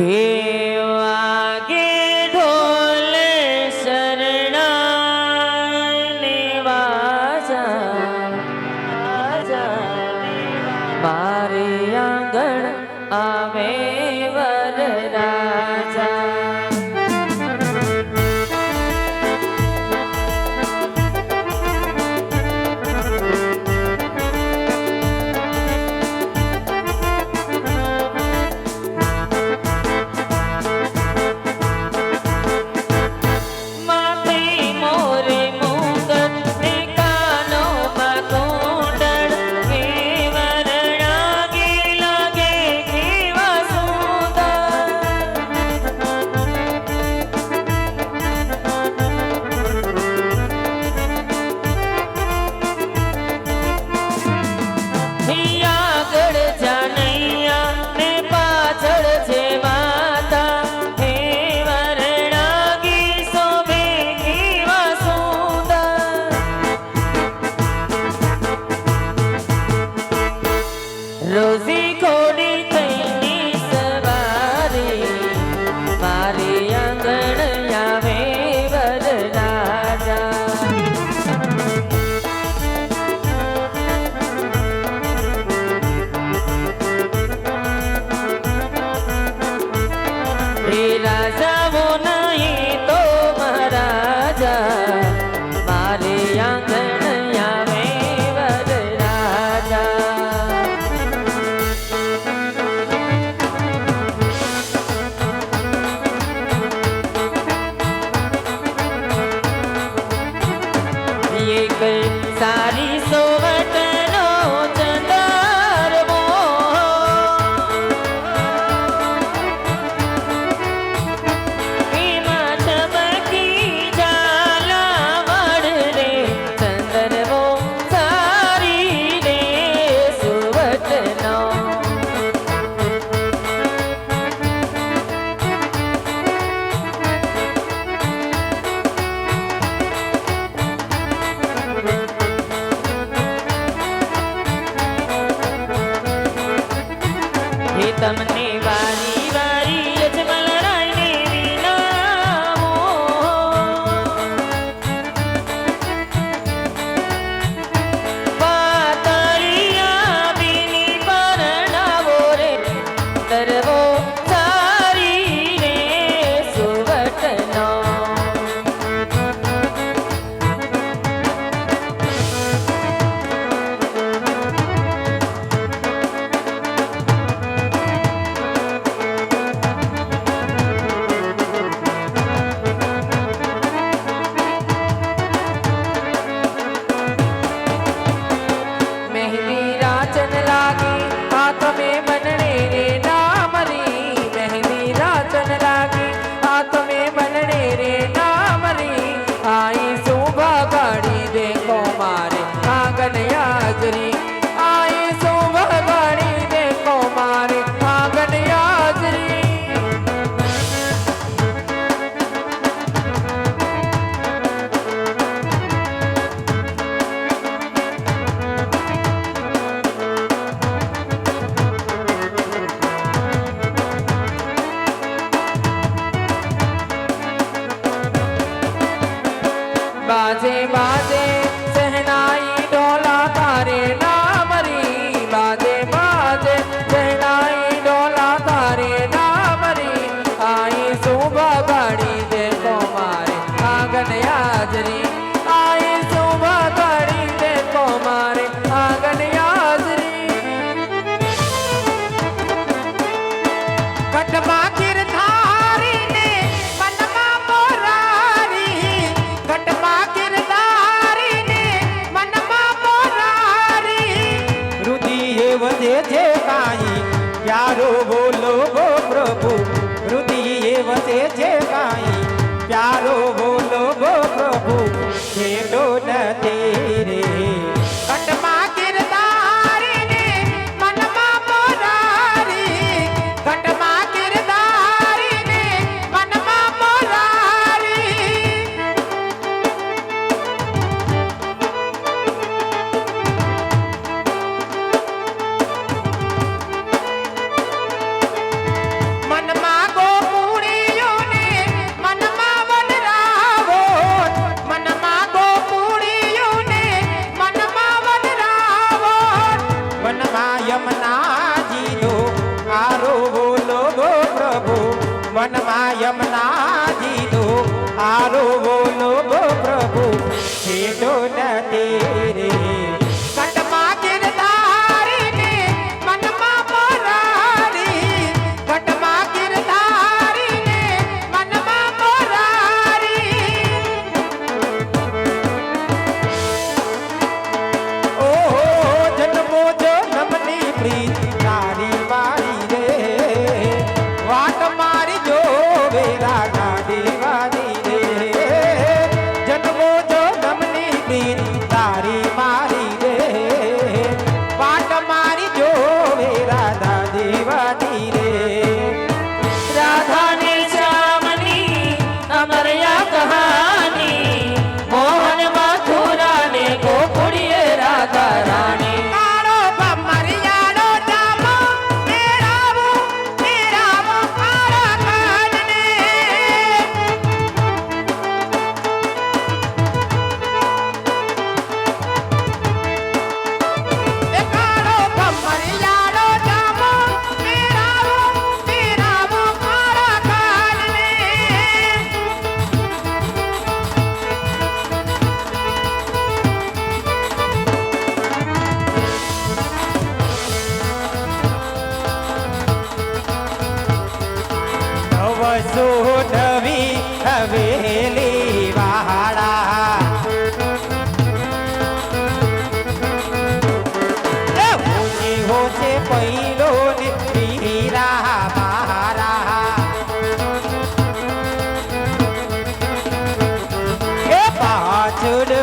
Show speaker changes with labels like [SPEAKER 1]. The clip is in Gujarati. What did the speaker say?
[SPEAKER 1] વાગે ઢોલ શરણાઈની વાજા મારી આંગણ આવે વરરાજા રોજી ખોડી થઈની સવારી મારી આંગણ આવે વરરાજા રે રાજાઓ નહીં તો મહારાજા મારી આંગણ આવે વરરાજા એક સારી સોવટનો ચંદરવો એમાં ચમકી ઝાલાવાડ રે ચંદરવો સારી રે સોવટનો તમને વારી વારી અજમલરાયને વિનાવો પાતળિયા બીની પરણાવો રે તરવો સારી રે સુવટનો बाजे बाजे सहनाई डोला तारे नामरी बाजे बाजे सहनाई डोला तारे नामरी आई सुबह गाड़ी देखो मारे आंगन हाजरी आई सुबह गाड़ी देखो मारे आंगन हाजरी कटमा किरधारी ने मनमा मोरारी कटमा
[SPEAKER 2] वसे काई प्यारो बोलो गो प्रभु हृदय वसे काई प्यारो बोलो गो प्रभु छेड़ो न तेरे
[SPEAKER 1] कटमा किरदारी ने मनमा मोरारी कटमा किरदारी ने मनमा मोरारी मनमा
[SPEAKER 2] બોલો ગો પ્રભુ છેડો નથી રે
[SPEAKER 1] ઘટમાં ગિરધારીને મનમાં મોરારી ઘટમાં ગિરધારીને મનમાં મોરારી
[SPEAKER 2] ઓહો જન્મો જન્મની પ્રીત તારી મારી રે વાટ મારી જોવે રાધા દેવાની રે જન્મો જન્મની પ્રીત તારી મારી રે વાટ મારી જોવે રાધા દેવાની રે
[SPEAKER 3] રાધાને શ્યામની અમરયા કહાની મોહન મથુરાને ગોકુળીએ રાધા રાણી
[SPEAKER 1] કાળો ભમરિયાળો જામો મેરાવો મેરાવો કાળા કાનને એ કાળો ભમરિયાળો જામો મેરાવો મેરાવો કાળા કાનને
[SPEAKER 2] નવસો નવી હવેલી વાળા હોશે હોશે પૈલો ને વીરા મારા એ પાછળ